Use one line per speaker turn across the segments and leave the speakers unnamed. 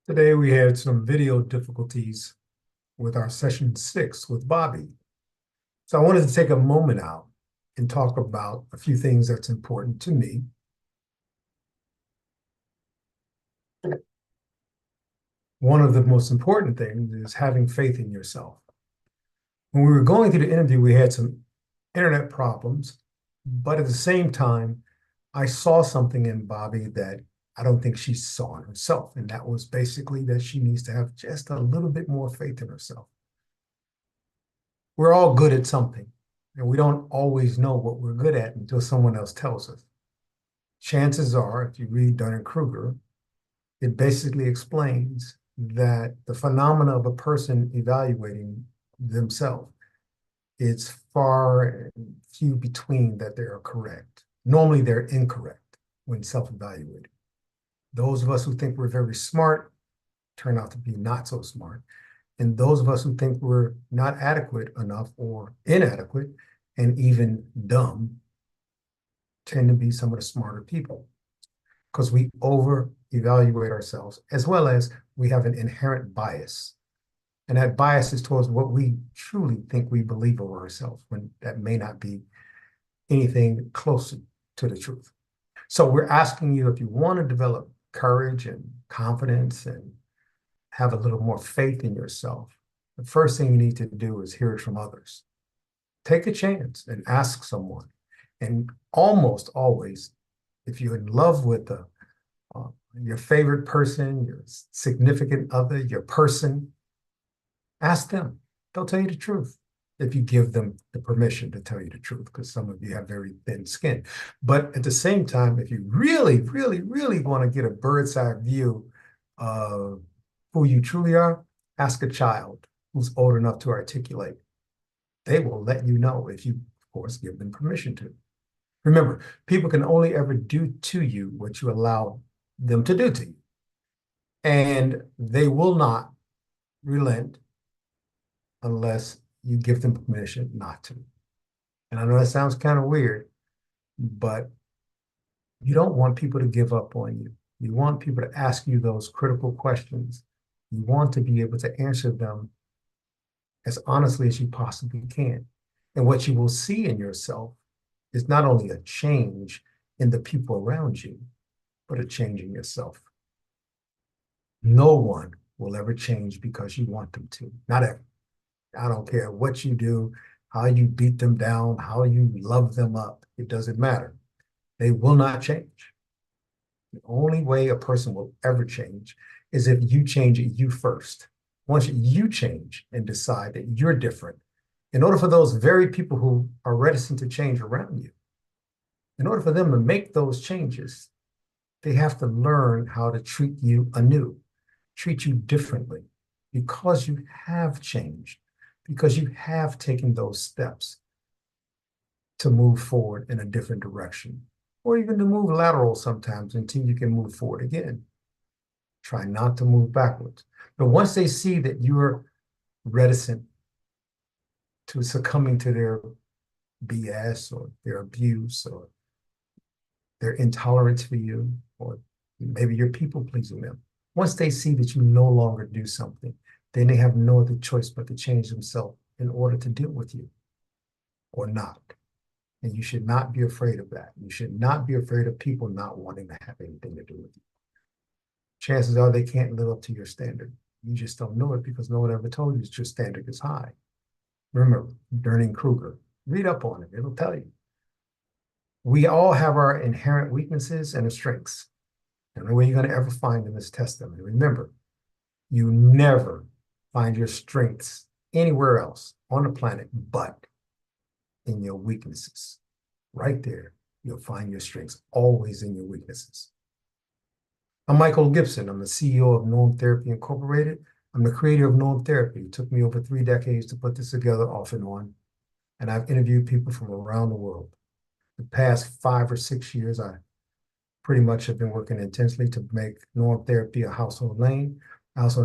Today we had some video difficulties with our session 6 with Bobby. So I wanted to take a moment out and talk about a few things that's important to me. One of the most important things is having faith in yourself. When we were going through the interview, we had some internet problems, but at the same time, I saw something in Bobby that I don't think she saw in herself. And that was basically that she needs to have just a little bit more faith in herself. We're all good at something, and we don't always know what we're good at until someone else tells us. Chances are, if you read Dunning-Kruger, it basically explains that the phenomena of a person evaluating themselves, it's far and few between that they are correct. Normally, they're incorrect when self-evaluating. Those of us who think we're very smart turn out to be not so smart. And those of us who think we're not adequate enough or inadequate and even dumb tend to be some of the smarter people because we over-evaluate ourselves, as well as we have an inherent bias. And that bias is towards what we truly think we believe of ourselves, when that may not be anything close to the truth. So we're asking you, if you want to develop courage and confidence and have a little more faith in yourself, the first thing you need to do is hear it from others. Take a chance and ask someone. And almost always, if you're in love with your favorite person, your significant other, your person, ask them. They'll tell you the truth if you give them the permission to tell you the truth, because some of you have very thin skin. But at the same time, if you really, really, really want to get a bird's eye view of who you truly are, ask a child who's old enough to articulate. They will let you know if you, of course, give them permission to. Remember, people can only ever do to you what you allow them to do to you. And they will not relent unless you give them permission not to. And I know that sounds kind of weird, but you don't want people to give up on you. You want people to ask you those critical questions. You want to be able to answer them as honestly as you possibly can. And what you will see in yourself is not only a change in the people around you, but a change in yourself. No one will ever change because you want them to. Not ever. I don't care what you do, how you beat them down, how you love them up. It doesn't matter. They will not change. The only way a person will ever change is if you change it you first. Once you change and decide that you're different, in order for those very people who are reticent to change around you, in order for them to make those changes, they have to learn how to treat you anew, treat you differently, because you have changed, because you have taken those steps to move forward in a different direction, or even to move lateral sometimes until you can move forward again. Try not to move backwards. But once they see that you're reticent to succumbing to their BS or their abuse or their intolerance for you, or maybe you're people pleasing them, once they see that you no longer do something, then they have no other choice but to change themselves in order to deal with you or not. And you should not be afraid of that. You should not be afraid of people not wanting to have anything to do with you. Chances are they can't live up to your standard. You just don't know it because no one ever told you that your standard is high. Remember, Dunning-Kruger, read up on it. It'll tell you. We all have our inherent weaknesses and strengths. And the way you're going to ever find them is test them. And remember, you never find your strengths anywhere else on the planet but in your weaknesses. Right there, you'll find your strengths, always in your weaknesses. I'm Michael Gibson. I'm the CEO of Norm Therapy Incorporated. I'm the creator of Norm Therapy. It took me over 3 decades to put this together off and on. And I've interviewed people from around the world. The past 5 or 6 years, I pretty much have been working intensely to make Norm Therapy a household name, as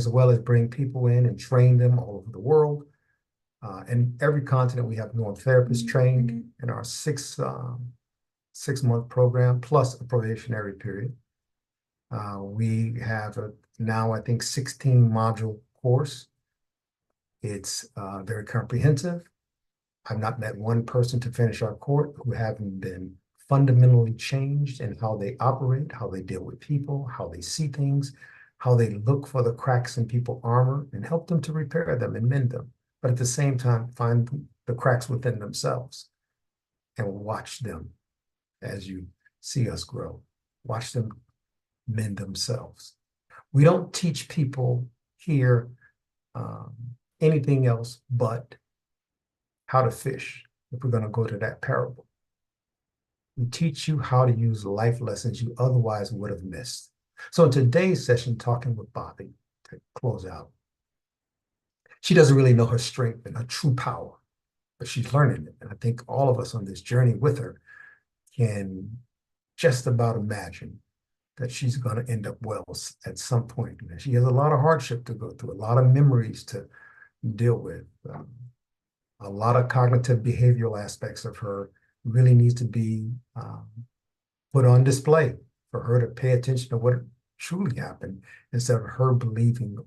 well as bring people in and train them all over the world. And every continent, we have Norm therapists trained in our 6-month program, plus a probationary period. We have now, I think, 16 module course. It's very comprehensive. I've not met one person to finish our course who haven't been fundamentally changed in how they operate, how they deal with people, how they see things, how they look for the cracks in people's armor and help them to repair them and mend them. But at the same time, find the cracks within themselves and watch them as you see us grow. Watch them mend themselves. We don't teach people here anything else but how to fish, if we're going to go to that parable. We teach you how to use life lessons you otherwise would have missed. So in today's session, talking with Bobby to close out, she doesn't really know her strength and her true power, but she's learning it. And I think all of us on this journey with her can just about imagine that she's going to end up well at some point. And she has a lot of hardship to go through, a lot of memories to deal with. A lot of cognitive behavioral aspects of her really needs to be put on display for her to pay attention to what truly happened instead of her believing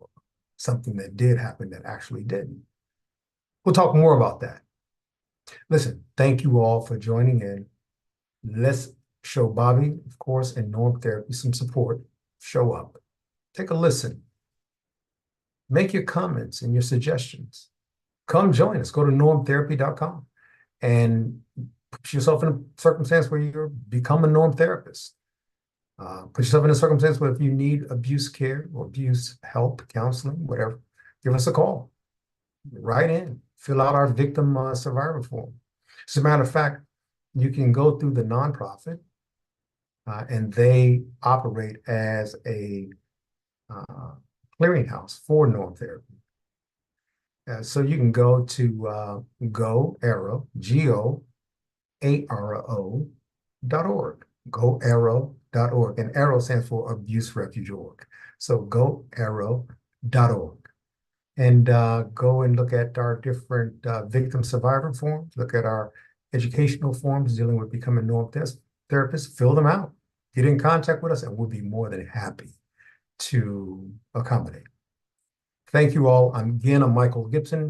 something that did happen that actually didn't. We'll talk more about that. Listen, thank you all for joining in. Let's show Bobby, of course, and Norm Therapy some support. Show up. Take a listen. Make your comments and your suggestions. Come join us. Go to normtherapy.com and put yourself in a circumstance where you're become a norm therapist. Put yourself in a circumstance where if you need abuse care or abuse help, counseling, whatever, give us a call. Write in. Fill out our victim survivor form. As a matter of fact, you can go through the nonprofit and they operate as a clearinghouse for norm therapy. So you can go to GoArrow, GoArrow.org, GoArrow.org, and Arrow stands for Abuse Refuge Org. So GoArrow.org. And go and look at our different victim survivor forms, look at our educational forms dealing with becoming norm therapists, fill them out, get in contact with us, and we'll be more than happy to accommodate. Thank you all. I'm Michael Gibson.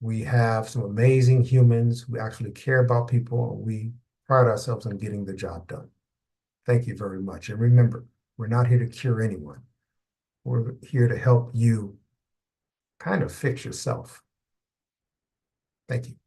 We have some amazing humans who actually care about people, and we pride ourselves on getting the job done. Thank you very much. And remember, we're not here to cure anyone. We're here to help you kind of fix yourself. Thank you.